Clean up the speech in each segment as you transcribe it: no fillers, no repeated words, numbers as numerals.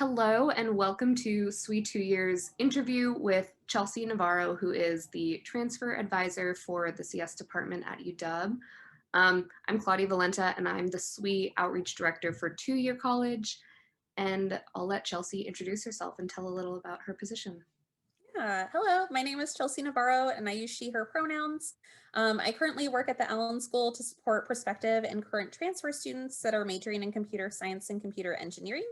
Hello and welcome to SWE 2 Years interview with Chelsea Navarro, who is the transfer advisor for the CS department at UW. I'm Claudia Valenta and I'm the SWE outreach director for 2-year college. And I'll let Chelsea introduce herself and tell a little about her position. Hello, my name is Chelsea Navarro and I use she, her pronouns. I currently work at the Allen School to support prospective and current transfer students that are majoring in computer science and computer engineering.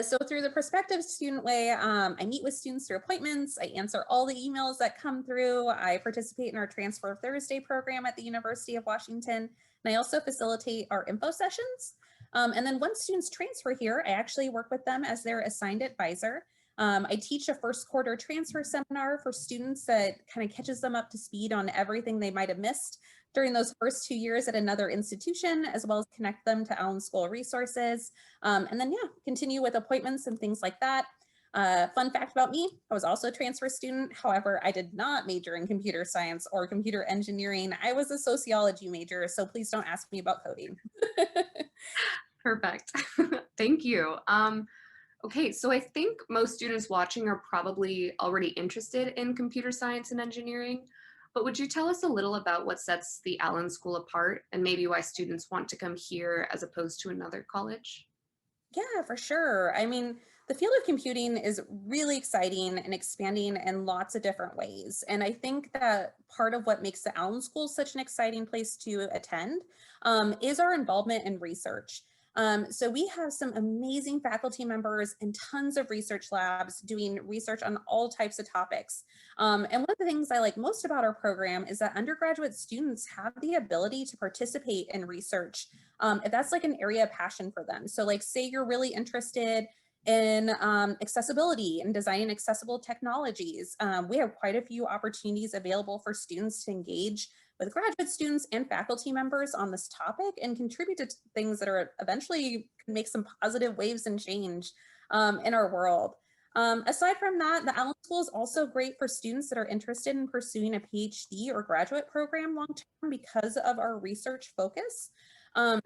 So through the prospective student way, I meet with students through appointments, I answer all the emails that come through, I participate in our Transfer Thursday program at the University of Washington, and I also facilitate our info sessions. And then once students transfer here, I actually work with them as their assigned advisor. I teach a first quarter transfer seminar for students that kind of catches them up to speed on everything they might have missed during those first 2 years at another institution, as well as connect them to Allen School resources. And then, continue with appointments and things like that. Fun fact about me, I was also a transfer student. However, I did not major in computer science or computer engineering. I was a sociology major, so please don't ask me about coding. Perfect. Thank you. Okay, so I think most students watching are probably already interested in computer science and engineering, but would you tell us a little about what sets the Allen School apart and maybe why students want to come here as opposed to another college? Yeah, for sure. I mean, the field of computing is really exciting and expanding in lots of different ways. And I think that part of what makes the Allen School such an exciting place to attend is our involvement in research. So we have some amazing faculty members and tons of research labs doing research on all types of topics. And one of the things I like most about our program is that undergraduate students have the ability to participate in research if that's like an area of passion for them. So like say you're really interested in accessibility and designing accessible technologies. We have quite a few opportunities available for students to engage with graduate students and faculty members on this topic and contribute to things that are eventually can make some positive waves and change in our world. Aside from that, the Allen School is also great for students that are interested in pursuing a PhD or graduate program long-term because of our research focus. Um,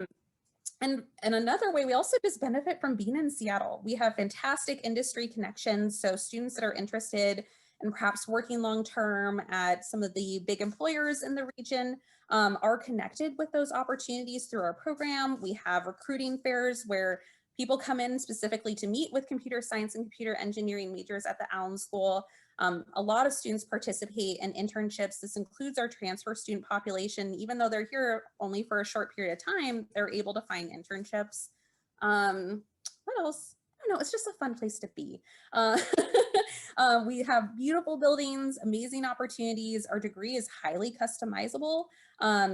and another way, we also just benefit from being in Seattle. We have fantastic industry connections. So students that are interested in perhaps working long-term at some of the big employers in the region are connected with those opportunities through our program. We have recruiting fairs where people come in specifically to meet with computer science and computer engineering majors at the Allen School. A lot of students participate in internships. This includes our transfer student population. Even though they're here only for a short period of time, they're able to find internships. What else? I don't know, it's just a fun place to be. We have beautiful buildings, amazing opportunities. Our degree is highly customizable.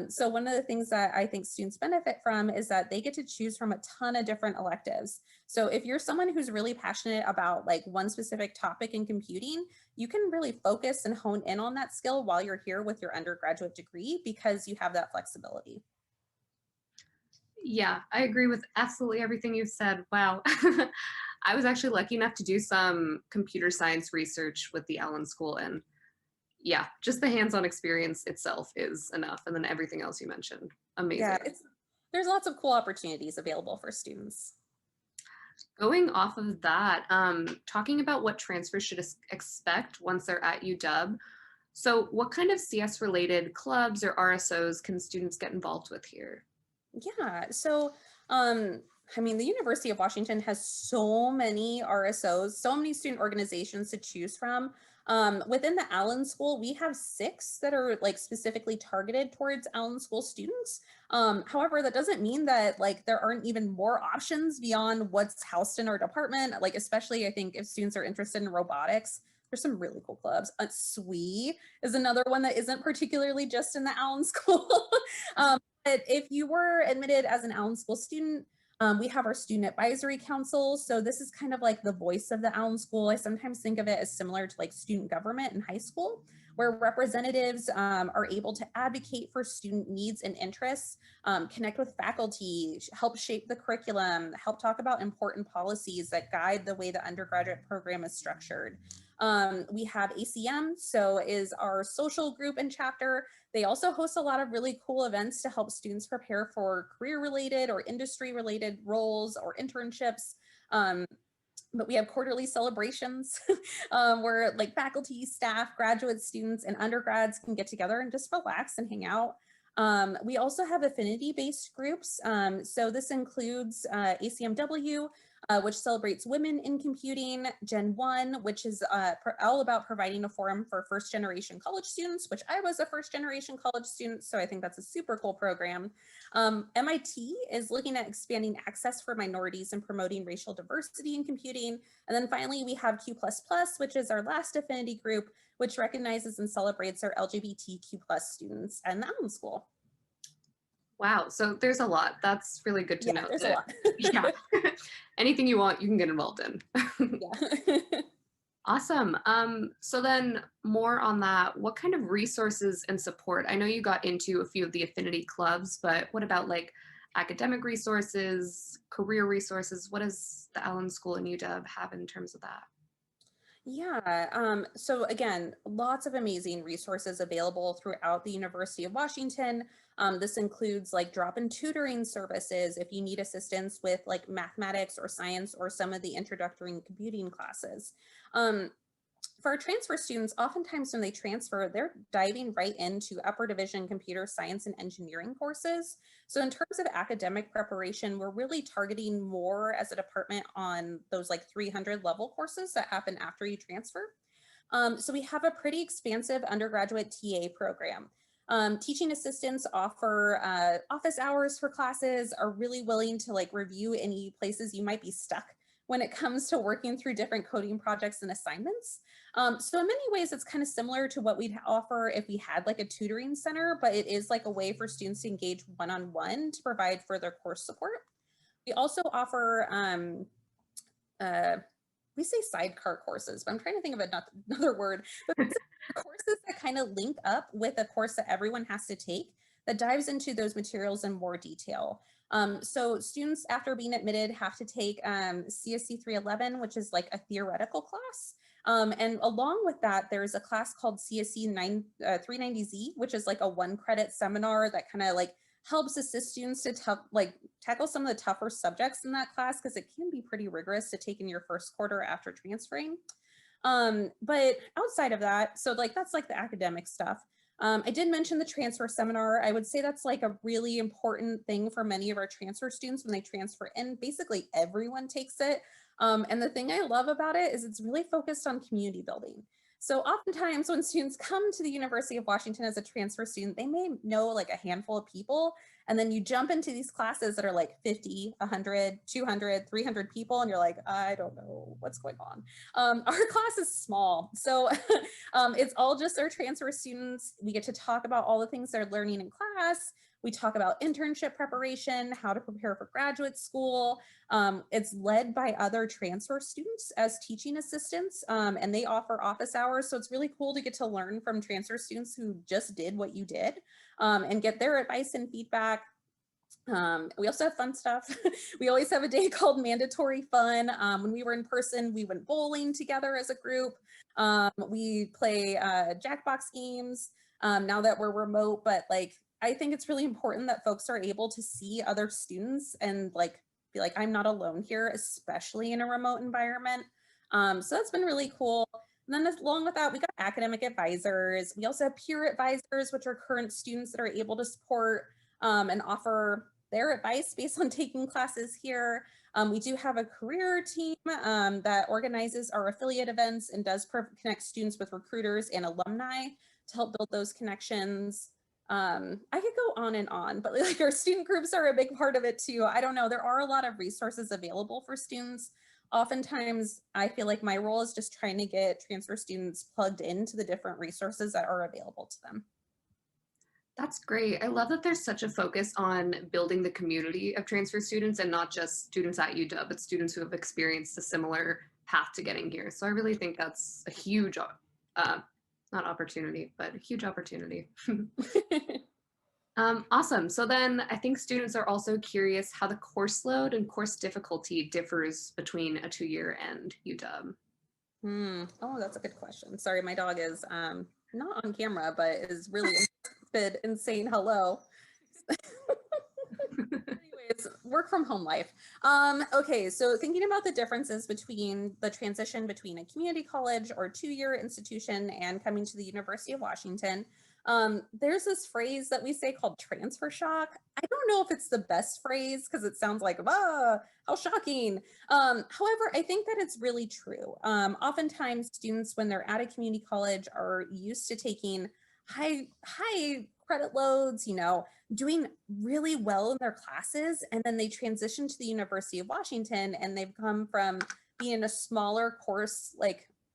So one of the things that I think students benefit from is that they get to choose from a ton of different electives. So if you're someone who's really passionate about like one specific topic in computing, you can really focus and hone in on that skill while you're here with your undergraduate degree because you have that flexibility. Yeah, I agree with absolutely everything you've said. Wow. I was actually lucky enough to do some computer science research with the Allen School, and yeah, just the hands-on experience itself is enough. And then everything else you mentioned, Yeah, amazing. there's lots of cool opportunities available for students. Going off of that, talking about what transfers should expect once they're at UW. So what kind of CS related clubs or RSOs can students get involved with here? Yeah, so I mean, the University of Washington has so many RSOs, so many student organizations to choose from. Within the Allen School, we have 6 that are like specifically targeted towards Allen School students. However, that doesn't mean that like there aren't even more options beyond what's housed in our department. Like especially, I think if students are interested in robotics, there's some really cool clubs. SWE is another one that isn't particularly just in the Allen School. But if you were admitted as an Allen School student, we have our Student Advisory Council. So this is kind of like the voice of the Allen School. I sometimes think of it as similar to like student government in high school, where representatives are able to advocate for student needs and interests, connect with faculty, help shape the curriculum, help talk about important policies that guide the way the undergraduate program is structured. We have ACM, so is our social group and chapter. They also host a lot of really cool events to help students prepare for career-related or industry-related roles or internships. But we have quarterly celebrations where like faculty, staff, graduate students, and undergrads can get together and just relax and hang out. We also have affinity-based groups. So this includes ACMW, which celebrates women in computing, Gen 1, which is all about providing a forum for first-generation college students, which I was a first-generation college student, so I think that's a super cool program. MIT is looking at expanding access for minorities and promoting racial diversity in computing. And then finally, we have Q++, which is our last affinity group, which recognizes and celebrates our LGBTQ+ students and the Allen School. Wow, so there's a lot. That's really good to Yeah, know there's a that, lot. yeah, anything you want, you can get involved in. Yeah. Awesome. So then more on that, what kind of resources and support? I know you got into a few of the affinity clubs, but what about like academic resources, career resources? What does the Allen School and UW have in terms of that? Yeah, so again, lots of amazing resources available throughout the University of Washington. This includes like drop-in tutoring services if you need assistance with like mathematics or science or some of the introductory computing classes. Um, for our transfer students, oftentimes when they transfer, they're diving right into upper division computer science and engineering courses. So in terms of academic preparation, we're really targeting more as a department on those like 300 level courses that happen after you transfer. So we have a pretty expansive undergraduate TA program. Teaching assistants offer office hours for classes, are really willing to like review any places you might be stuck when it comes to working through different coding projects and assignments. So in many ways, it's kind of similar to what we'd offer if we had like a tutoring center, but it is like a way for students to engage one-on-one to provide further course support. We also offer uh, we say sidecar courses, but I'm trying to think of another word, but courses that kind of link up with a course that everyone has to take that dives into those materials in more detail. So students after being admitted have to take CSE 311, which is like a theoretical class. And along with that, there's a class called CSE 390Z, which is like a 1-credit seminar that kind of like helps assist students to tackle some of the tougher subjects in that class because it can be pretty rigorous to take in your first quarter after transferring. But outside of that, so like that's like the academic stuff. I did mention the transfer seminar. I would say that's like a really important thing for many of our transfer students when they transfer in. Basically, everyone takes it. And the thing I love about it is it's really focused on community building. So oftentimes when students come to the University of Washington as a transfer student, they may know like a handful of people, and then you jump into these classes that are like 50, 100, 200, 300 people, and you're like, I don't know what's going on. Our class is small, so it's all just our transfer students. We get to talk about all the things they're learning in class. We talk about internship preparation, how to prepare for graduate school. It's led by other transfer students as teaching assistants, and they offer office hours. So it's really cool to get to learn from transfer students who just did what you did and get their advice and feedback. We also have fun stuff. We always have a day called mandatory fun. When we were in person, we went bowling together as a group. We play Jackbox games now that we're remote, but like, I think it's really important that folks are able to see other students and like, be like, I'm not alone here, especially in a remote environment. So that's been really cool. And then along with that, we got academic advisors. We also have peer advisors, which are current students that are able to support and offer their advice based on taking classes here. We do have a career team that organizes our affiliate events and does connect students with recruiters and alumni to help build those connections. I could go on and on, but like our student groups are a big part of it too. I don't know, there are a lot of resources available for students. Oftentimes, I feel like my role is just trying to get transfer students plugged into the different resources that are available to them. That's great. I love that there's such a focus on building the community of transfer students and not just students at UW, but students who have experienced a similar path to getting here. So I really think that's a huge, not opportunity, but a huge opportunity. Awesome. So then I think students are also curious how the course load and course difficulty differs between a 2-year and UW. Oh, that's a good question. Sorry, my dog is not on camera, but is really interested in saying hello. Anyway, It's work from home life. Okay, so thinking about the differences between the transition between a community college or two-year institution and coming to the University of Washington, there's this phrase that we say called transfer shock. I don't know if it's the best phrase because it sounds like, ah, how shocking. However, I think that it's really true. Oftentimes, students, when they're at a community college, are used to taking high credit loads, doing really well in their classes, and then they transition to the University of Washington and they've come from being in a smaller course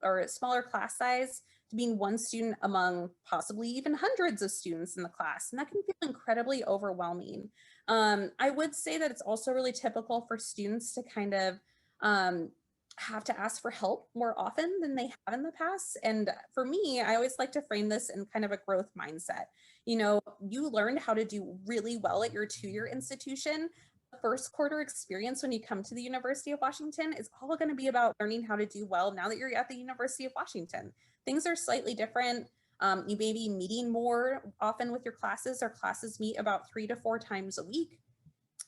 or a smaller class size to being one student among possibly even hundreds of students in the class, and that can feel incredibly overwhelming. I would say that it's also really typical for students to kind of um, have to ask for help more often than they have in the past. And for me, I always like to frame this in kind of a growth mindset. You learned how to do really well at your two-year institution. The first quarter experience when you come to the University of Washington is all going to be about learning how to do well now that you're at the University of Washington. Things are slightly different. You may be meeting more often with your classes. Our classes meet about 3 to 4 times a week.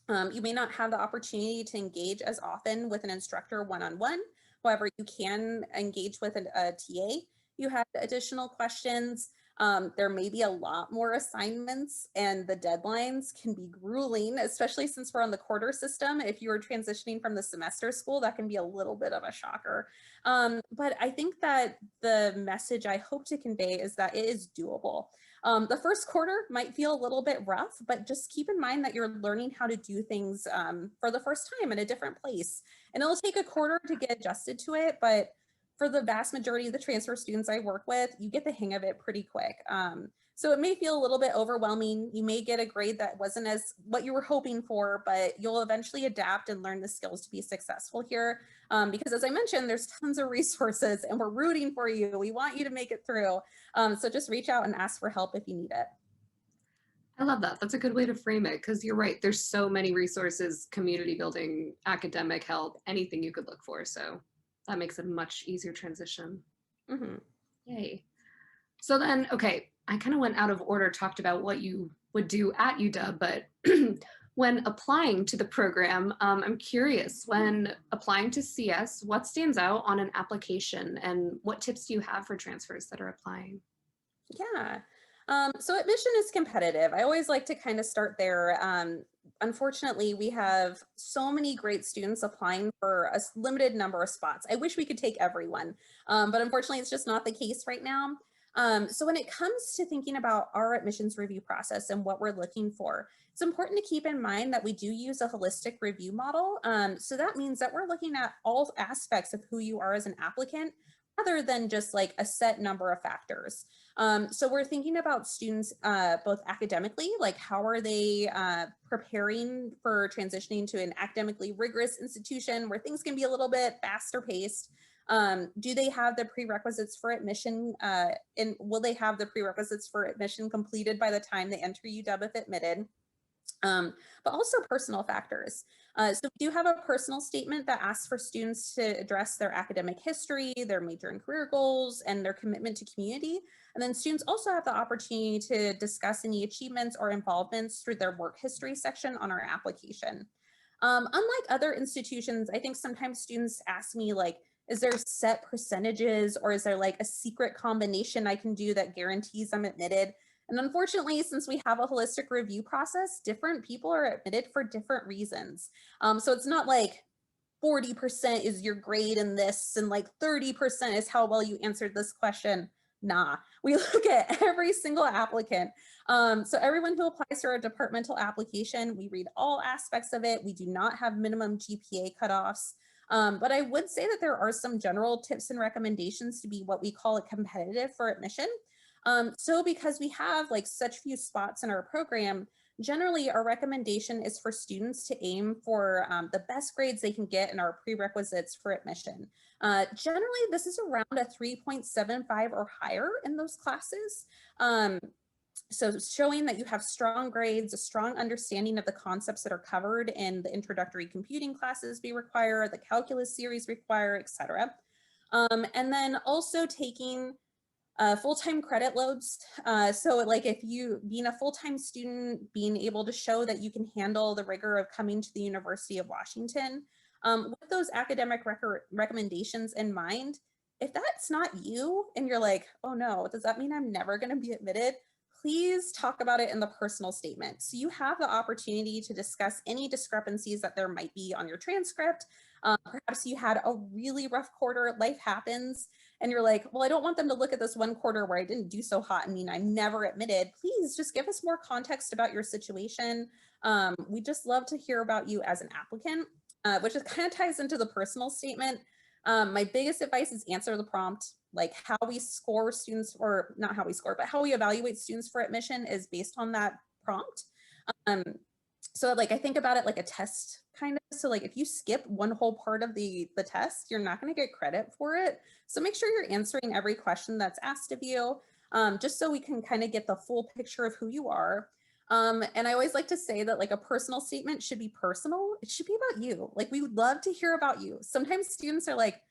You may not have the opportunity to engage as often with an instructor one-on-one. However, you can engage with a TA. You have additional questions. There may be a lot more assignments, and the deadlines can be grueling, especially since we're on the quarter system. If you are transitioning from the semester school, that can be a little bit of a shocker. But I think that the message I hope to convey is that it is doable. The first quarter might feel a little bit rough, but just keep in mind that you're learning how to do things for the first time in a different place. And it'll take a quarter to get adjusted to it, but for the vast majority of the transfer students I work with, you get the hang of it pretty quick. So it may feel a little bit overwhelming. You may get a grade that wasn't as what you were hoping for, but you'll eventually adapt and learn the skills to be successful here. Because as I mentioned, there's tons of resources and we're rooting for you. We want you to make it through. So just reach out and ask for help if you need it. I love that. That's a good way to frame it because you're right. There's so many resources, community building, academic help, anything you could look for. So that makes it a much easier transition. Mm-hmm. Yay. So then, okay, I kind of went out of order, talked about what you would do at UW, but when applying to the program, I'm curious, when applying to CS, what stands out on an application and what tips do you have for transfers that are applying? Yeah. So admission is competitive. I always like to kind of start there. Unfortunately, we have so many great students applying for a limited number of spots. I wish we could take everyone, but unfortunately, it's just not the case right now. So when it comes to thinking about our admissions review process and what we're looking for, it's important to keep in mind that we do use a holistic review model. So that means that we're looking at all aspects of who you are as an applicant, rather than just like a set number of factors. So we're thinking about students both academically, like how are they preparing for transitioning to an academically rigorous institution where things can be a little bit faster paced. Do they have the prerequisites for admission and will they have the prerequisites for admission completed by the time they enter UW if admitted? But also personal factors. So we do have a personal statement that asks for students to address their academic history, their major and career goals, and their commitment to community. And then students also have the opportunity to discuss any achievements or involvements through their work history section on our application. Unlike other institutions, I think sometimes students ask me like, is there set percentages or is there like a secret combination I can do that guarantees I'm admitted? And unfortunately, since we have a holistic review process, different people are admitted for different reasons. So it's not like 40% is your grade in this and like 30% is how well you answered this question. Nah, we look at every single applicant. So everyone who applies to our departmental application, we read all aspects of it. We do not have minimum GPA cutoffs. But I would say that there are some general tips and recommendations to be what we call a competitive for admission. So because we have like such few spots in our program, generally our recommendation is for students to aim for the best grades they can get in our prerequisites for admission. Generally, this is around a 3.75 or higher in those classes. So showing that you have strong grades, a strong understanding of the concepts that are covered in the introductory computing classes we require, the calculus series require, etc. And then also taking Full-time credit loads. So like if you being a full-time student, being able to show that you can handle the rigor of coming to the University of Washington, with those academic recommendations in mind, if that's not you and you're like, oh no, does that mean I'm never going to be admitted? Please talk about it in the personal statement. So you have the opportunity to discuss any discrepancies that there might be on your transcript. Perhaps you had a really rough quarter, life happens, and you're like, well, I don't want them to look at this one quarter where I didn't do so hot and mean I'm never admitted. Please just give us more context about your situation. We just love to hear about you as an applicant, which is kind of ties into the personal statement. My biggest advice is answer the prompt. Like how we score students, or not how we score, but how we evaluate students for admission is based on that prompt. Um, so like I think about it like a test kind of. So like if you skip one whole part of the test, you're not going to get credit for it. So make sure you're answering every question that's asked of you, just so we can kind of get the full picture of who you are. And I always like to say that like a personal statement should be personal. It should be about you. Like we would love to hear about you. Sometimes students are like,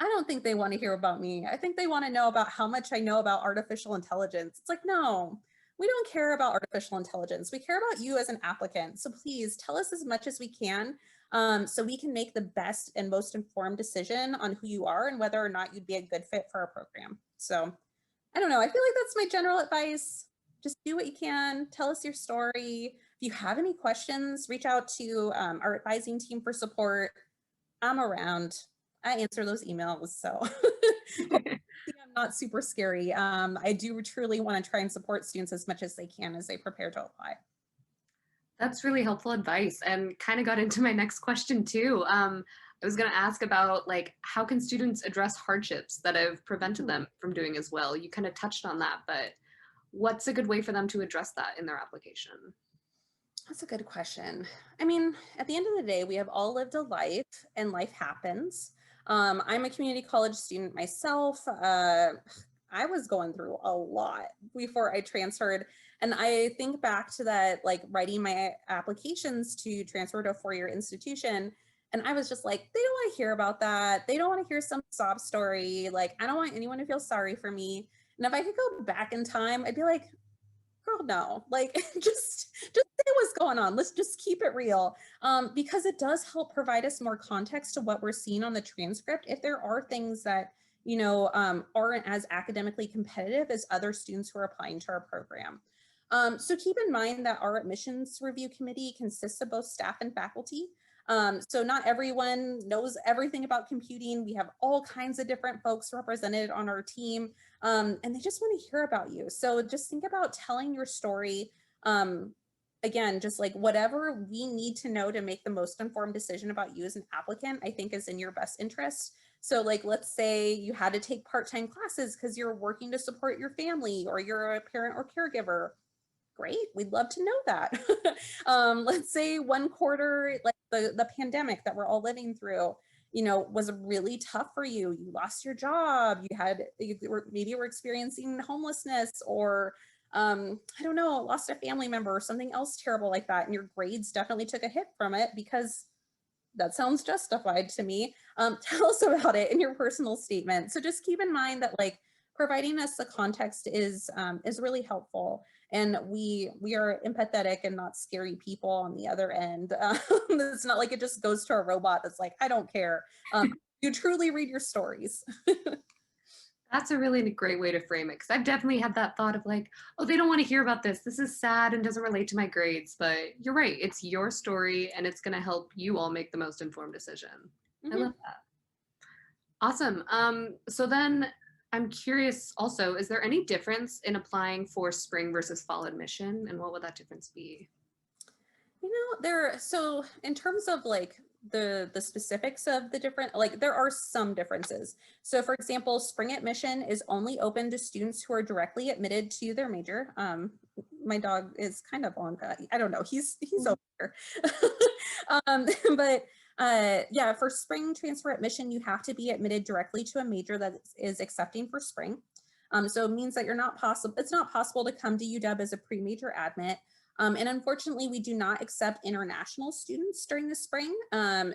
I don't think they want to hear about me. I think they want to know about how much I know about artificial intelligence. It's like, no, we don't care about artificial intelligence. We care about you as an applicant. So please tell us as much as we can, so we can make the best and most informed decision on who you are and whether or not you'd be a good fit for our program. So I don't know. I feel like that's my general advice. Just do what you can. Tell us your story. If you have any questions, reach out to our advising team for support. I'm around. I answer those emails. So I'm not super scary. I do truly want to try and support students as much as they can as they prepare to apply. That's really helpful advice and kind of got into my next question too. I was going to ask about like how can students address hardships that have prevented them from doing as well? You kind of touched on that, but what's a good way for them to address that in their application? That's a good question. I mean, at the end of the day, we have all lived a life and life happens. I'm a community college student myself. I was going through a lot before I transferred. And I think back to that, like writing my applications to transfer to a four-year institution. And I was just like, they don't want to hear about that. They don't want to hear some sob story. Like, I don't want anyone to feel sorry for me. And if I could go back in time, I'd be like, girl, no, like just say what's going on. Let's just keep it real, because it does help provide us more context to what we're seeing on the transcript. If there are things that aren't as academically competitive as other students who are applying to our program. So keep in mind that our admissions review committee consists of both staff and faculty. So not everyone knows everything about computing. We have all kinds of different folks represented on our team, and they just want to hear about you. So just think about telling your story. Again, just like whatever we need to know to make the most informed decision about you as an applicant, I think is in your best interest. So like, let's say you had to take part-time classes because you're working to support your family or you're a parent or caregiver. Great, we'd love to know that. Let's say one quarter, like the pandemic that we're all living through, was really tough for you. You lost your job, maybe you were experiencing homelessness, or I don't know, lost a family member or something else terrible like that. And your grades definitely took a hit from it, because that sounds justified to me. Tell us about it in your personal statement. So just keep in mind that like providing us the context is really helpful. And we are empathetic and not scary people on the other end. It's not like it just goes to a robot that's like, I don't care. You truly read your stories. That's a really great way to frame it, because I've definitely had that thought of like, oh, they don't want to hear about this. This is sad and doesn't relate to my grades. But you're right. It's your story and it's going to help you all make the most informed decision. I Mhm. love that. Awesome. So then I'm curious also, is there any difference in applying for spring versus fall admission? And what would that difference be? So in terms of like the specifics of the different, like there are some differences. So for example, spring admission is only open to students who are directly admitted to their major. My dog is kind of on that. I don't know. He's over here. um, but yeah, for spring transfer admission, you have to be admitted directly to a major that is accepting for spring. So it means that it's not possible to come to UW as a pre-major admit. And unfortunately, we do not accept international students during the spring.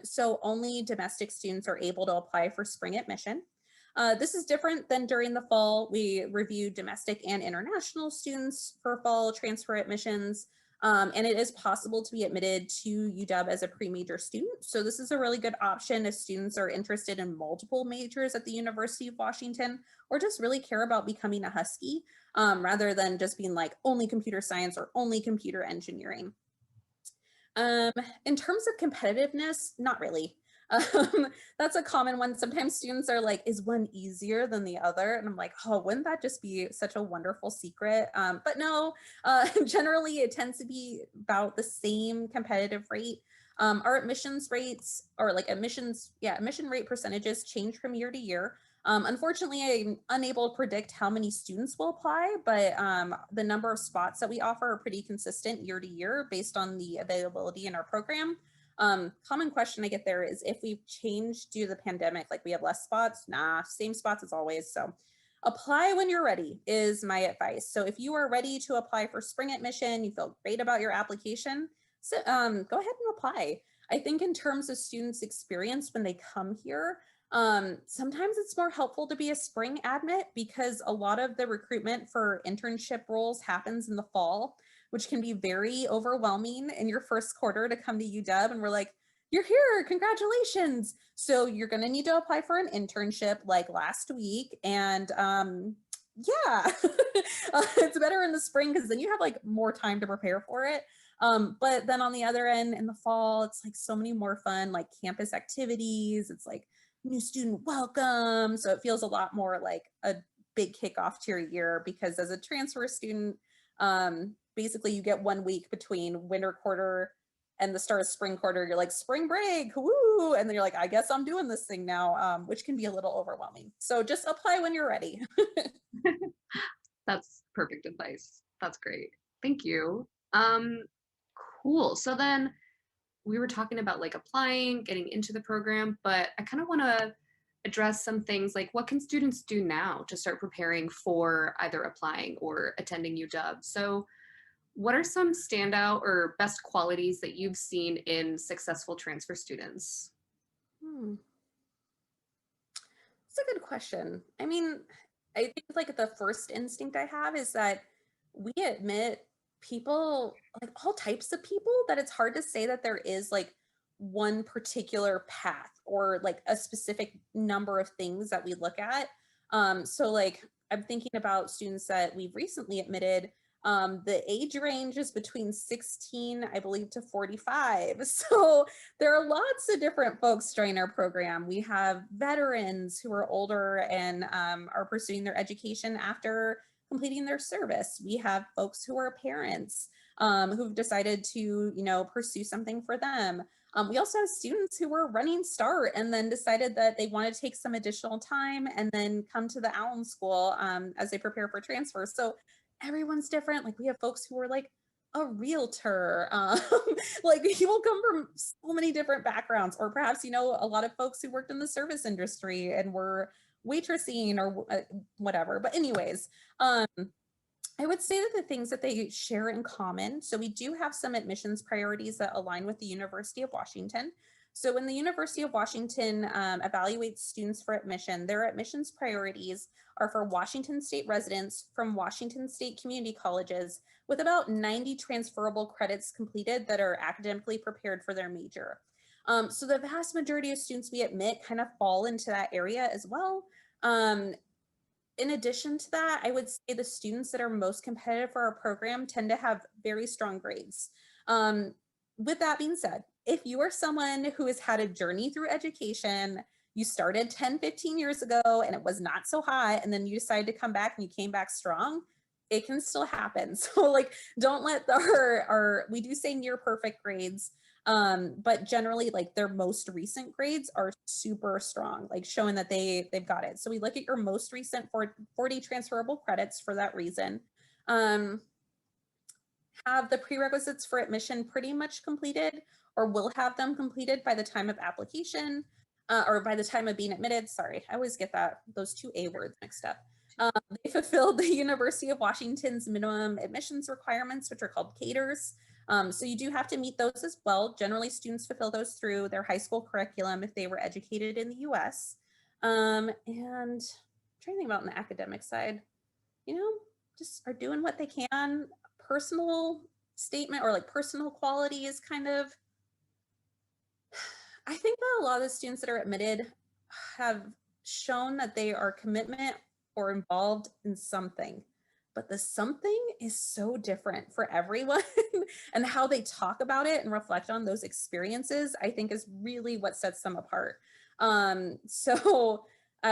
So only domestic students are able to apply for spring admission. This is different than during the fall. We review domestic and international students for fall transfer admissions. And it is possible to be admitted to UW as a pre-major student. So this is a really good option if students are interested in multiple majors at the University of Washington, or just really care about becoming a Husky, rather than just being like only computer science or only computer engineering. Um, in terms of competitiveness, not really. Um, that's a common one. Sometimes students are like, is one easier than the other? And I'm like, oh, wouldn't that just be such a wonderful secret? But no, generally it tends to be about the same competitive rate. Our admissions rates, or like admission rate percentages change from year to year. Unfortunately, I'm unable to predict how many students will apply, but the number of spots that we offer are pretty consistent year to year based on the availability in our program. Common question I get there is if we've changed due to the pandemic, like we have less spots. Nah, same spots as always. So apply when you're ready is my advice. So if you are ready to apply for spring admission, you feel great about your application, so go ahead and apply. I think in terms of students' experience when they come here, sometimes it's more helpful to be a spring admit because a lot of the recruitment for internship roles happens in the fall, which can be very overwhelming in your first quarter to come to UW. And we're like, you're here, congratulations. So you're going to need to apply for an internship like last week. And yeah, it's better in the spring because then you have like more time to prepare for it. But then on the other end in the fall, it's like so many more fun, like campus activities. It's like new student welcome. So it feels a lot more like a big kickoff to your year because as a transfer student, basically you get 1 week between winter quarter and the start of spring quarter. You're like spring break, woo! And then you're like, I guess I'm doing this thing now, which can be a little overwhelming. So just apply when you're ready. That's perfect advice. That's great. Thank you. Um, cool. So then we were talking about like applying, getting into the program, but I kind of want to address some things like what can students do now to start preparing for either applying or attending UW? So what are some standout or best qualities that you've seen in successful transfer students? Hmm. It's a good question. I mean, I think like the first instinct I have is that we admit people, like all types of people, that it's hard to say that there is like one particular path or like a specific number of things that we look at. So like I'm thinking about students that we've recently admitted. The age range is between 16, I believe, to 45. So there are lots of different folks joining our program. We have veterans who are older and are pursuing their education after completing their service. We have folks who are parents who've decided to, pursue something for them. We also have students who were running START and then decided that they want to take some additional time and then come to the Allen School as they prepare for transfer. So everyone's different. Like we have folks who are like a realtor, like people come from so many different backgrounds, or perhaps, a lot of folks who worked in the service industry and were waitressing or whatever. But anyways, I would say that the things that they share in common, so we do have some admissions priorities that align with the University of Washington. So when the University of Washington evaluates students for admission, their admissions priorities are for Washington State residents from Washington State community colleges with about 90 transferable credits completed that are academically prepared for their major. So the vast majority of students we admit kind of fall into that area as well. In addition to that, I would say the students that are most competitive for our program tend to have very strong grades. With that being said, if you are someone who has had a journey through education, you started 10, 15 years ago and it was not so hot, and then you decided to come back and you came back strong, it can still happen. So like, don't let we do say near perfect grades. But generally like their most recent grades are super strong, like showing that they've got it. So we look at your most recent 40 transferable credits for that reason. Have the prerequisites for admission pretty much completed or will have them completed by the time of application or by the time of being admitted. Sorry, I always get those two A words mixed up. They fulfilled the University of Washington's minimum admissions requirements, which are called CATERs. So you do have to meet those as well. Generally, students fulfill those through their high school curriculum if they were educated in the US. And I'm trying to think about on the academic side, you know, just are doing what they can. Personal statement or like personal quality is kind of, I think that a lot of the students that are admitted have shown that they are commitment or involved in something, but the something is so different for everyone. And how they talk about it and reflect on those experiences, I think is really what sets them apart.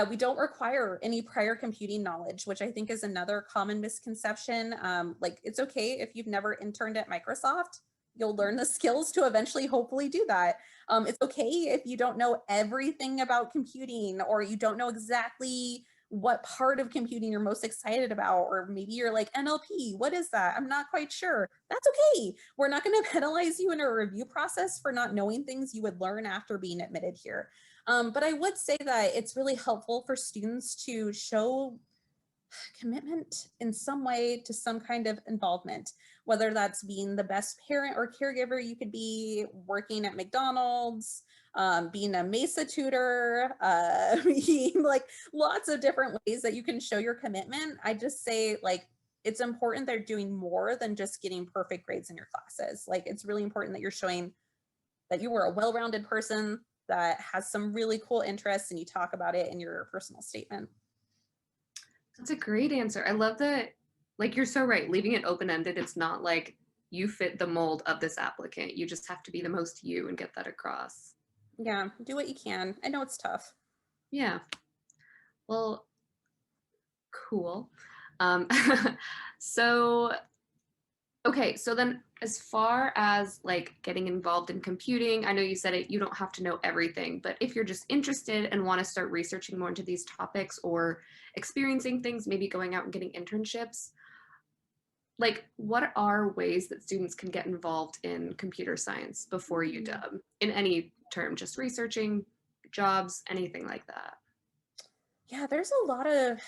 We don't require any prior computing knowledge, which I think is another common misconception. Like it's okay if you've never interned at Microsoft, you'll learn the skills to eventually hopefully do that. It's okay if you don't know everything about computing or you don't know exactly what part of computing you're most excited about, or maybe you're like NLP, what is that? I'm not quite sure. That's okay. We're not going to penalize you in a review process for not knowing things you would learn after being admitted here. But I would say that it's really helpful for students to show commitment in some way to some kind of involvement, whether that's being the best parent or caregiver you could be, working at McDonald's, being a Mesa tutor, being like lots of different ways that you can show your commitment. I just say like, it's important they're doing more than just getting perfect grades in your classes. Like it's really important that you're showing that you were a well-rounded person that has some really cool interests and you talk about it in your personal statement. That's a great answer. I love that. Like, you're so right. Leaving it open ended, it's not like you fit the mold of this applicant. You just have to be the most you and get that across. Yeah, do what you can. I know it's tough. Yeah. Well, cool. Um, so, okay. So then, as far as like getting involved in computing, I know you said it, you don't have to know everything, but if you're just interested and want to start researching more into these topics or experiencing things, maybe going out and getting internships, like what are ways that students can get involved in computer science before Mm. UW in any term, just researching, jobs, anything like that? Yeah, there's a lot of,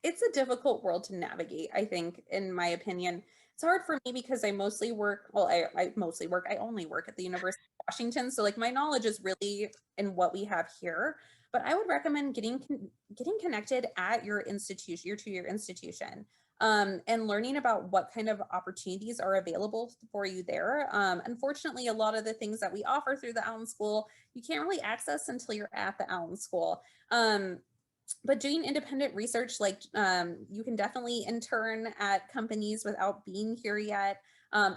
it's a difficult world to navigate, I think, in my opinion. It's hard for me because I mostly work, well, I mostly work, I only work at the University of Washington. So like my knowledge is really in what we have here. But I would recommend getting connected at your institution, your two-year institution, and learning about what kind of opportunities are available for you there. Unfortunately, a lot of the things that we offer through the Allen School, you can't really access until you're at the Allen School. But doing independent research, like you can definitely intern at companies without being here yet.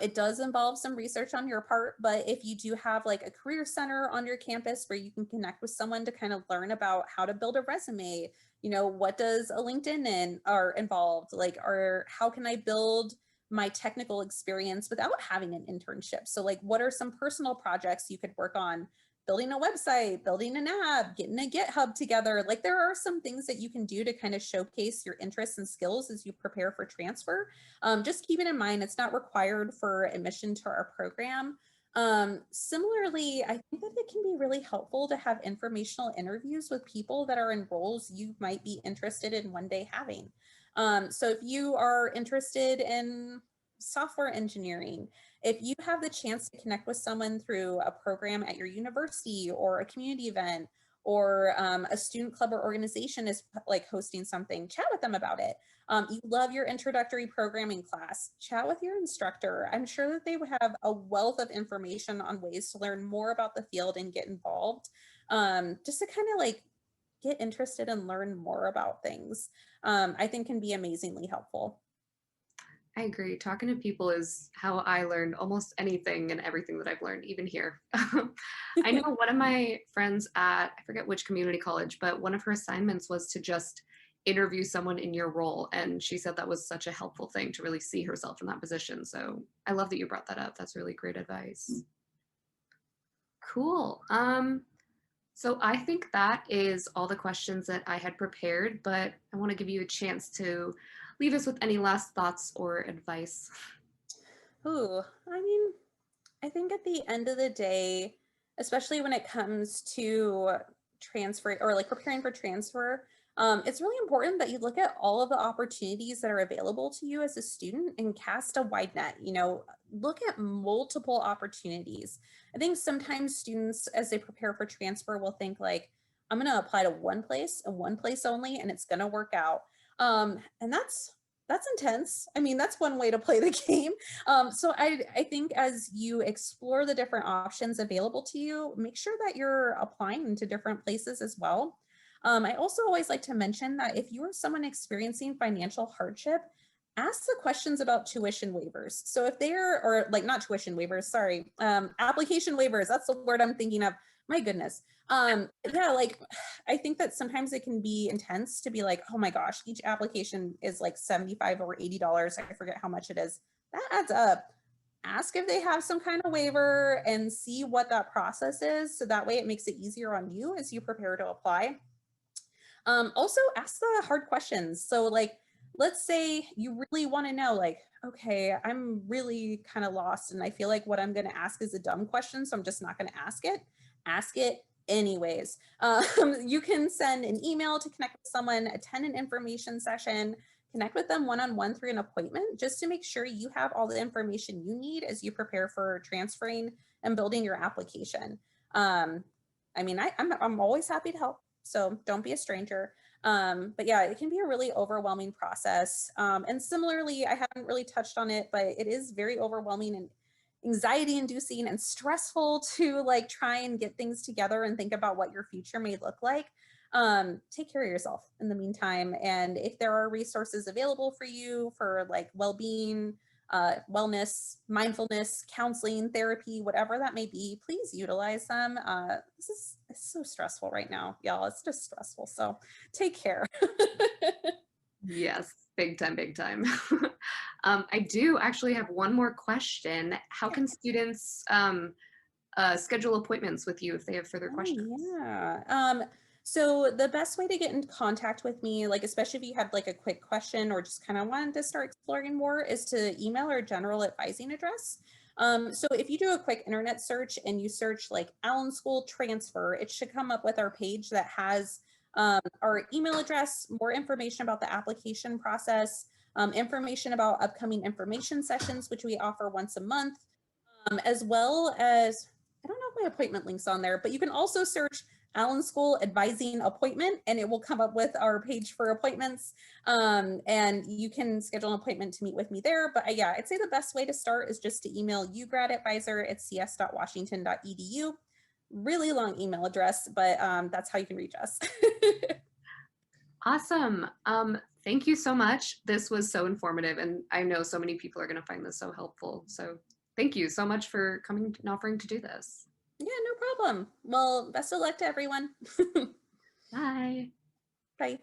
It does involve some research on your part, but if you do have like a career center on your campus where you can connect with someone to kind of learn about how to build a resume, you know, what does a LinkedIn are involved, like, or how can I build my technical experience without having an internship? So like, what are some personal projects you could work on? Building a website, building an app, getting a GitHub together. Like there are some things that you can do to kind of showcase your interests and skills as you prepare for transfer. Just keeping in mind, it's not required for admission to our program. Similarly, I think that it can be really helpful to have informational interviews with people that are in roles you might be interested in one day having. So if you are interested in software engineering, if you have the chance to connect with someone through a program at your university or a community event, or a student club or organization is like hosting something, chat with them about it. You love your introductory programming class, chat with your instructor. I'm sure that they would have a wealth of information on ways to learn more about the field and get involved, just to kind of like get interested and learn more about things. I think can be amazingly helpful. I agree. Talking to people is how I learned almost anything and everything that I've learned, even here. I know one of my friends at, I forget which community college, but one of her assignments was to just interview someone in your role. And she said that was such a helpful thing to really see herself in that position. So I love that you brought that up. That's really great advice. Cool. So I think that is all the questions that I had prepared, but I want to give you a chance to leave us with any last thoughts or advice. Ooh, I mean, I think at the end of the day, especially when it comes to transfer or like preparing for transfer, it's really important that you look at all of the opportunities that are available to you as a student and cast a wide net. You know, look at multiple opportunities. I think sometimes students, as they prepare for transfer, will think like, I'm going to apply to one place and one place only, and it's going to work out. And that's intense. I mean, that's one way to play the game. So I think as you explore the different options available to you, make sure that you're applying to different places as well. I also always like to mention that if you are someone experiencing financial hardship, ask the questions about tuition waivers. So if they're, or like not tuition waivers, sorry, application waivers, that's the word I'm thinking of. My goodness. Yeah, like I think that sometimes it can be intense to be like, oh my gosh, each application is like 75 or $80. I forget how much it is. That adds up. Ask if they have some kind of waiver and see what that process is. So that way it makes it easier on you as you prepare to apply. Also ask the hard questions. So like, let's say you really want to know like, okay, I'm really kind of lost and I feel like what I'm going to ask is a dumb question. So I'm just not going to ask it anyways. You can send an email to connect with someone, attend an information session, connect with them one-on-one through an appointment, just to make sure you have all the information you need as you prepare for transferring and building your application. I mean, I'm always happy to help. So don't be a stranger. But yeah, it can be a really overwhelming process. And similarly, I haven't really touched on it, but it is very overwhelming and anxiety inducing and stressful to like try and get things together and think about what your future may look like. Take care of yourself in the meantime. And if there are resources available for you for like well-being, wellness, mindfulness, counseling, therapy, whatever that may be, please utilize them. It's so stressful right now, y'all. It's just stressful. So take care. Yes, big time, big time. I do actually have one more question. How can students schedule appointments with you if they have further Oh, questions? yeah. So the best way to get in contact with me, like especially if you have like a quick question or just kind of wanted to start exploring more, is to email our general advising address. So if you do a quick internet search and you search like Allen School transfer, it should come up with our page that has our email address, more information about the application process, information about upcoming information sessions, which we offer once a month, as well as, I don't know if my appointment link's on there, but you can also search Allen School Advising Appointment and it will come up with our page for appointments. And you can schedule an appointment to meet with me there. But yeah, I'd say the best way to start is just to email ugradadvisor@cs.washington.edu. Really long email address, but that's how you can reach us. Awesome. Thank you so much. This was so informative, and I know so many people are going to find this so helpful. So thank you so much for coming and offering to do this. Yeah, no problem. Well, best of luck to everyone. Bye. Bye.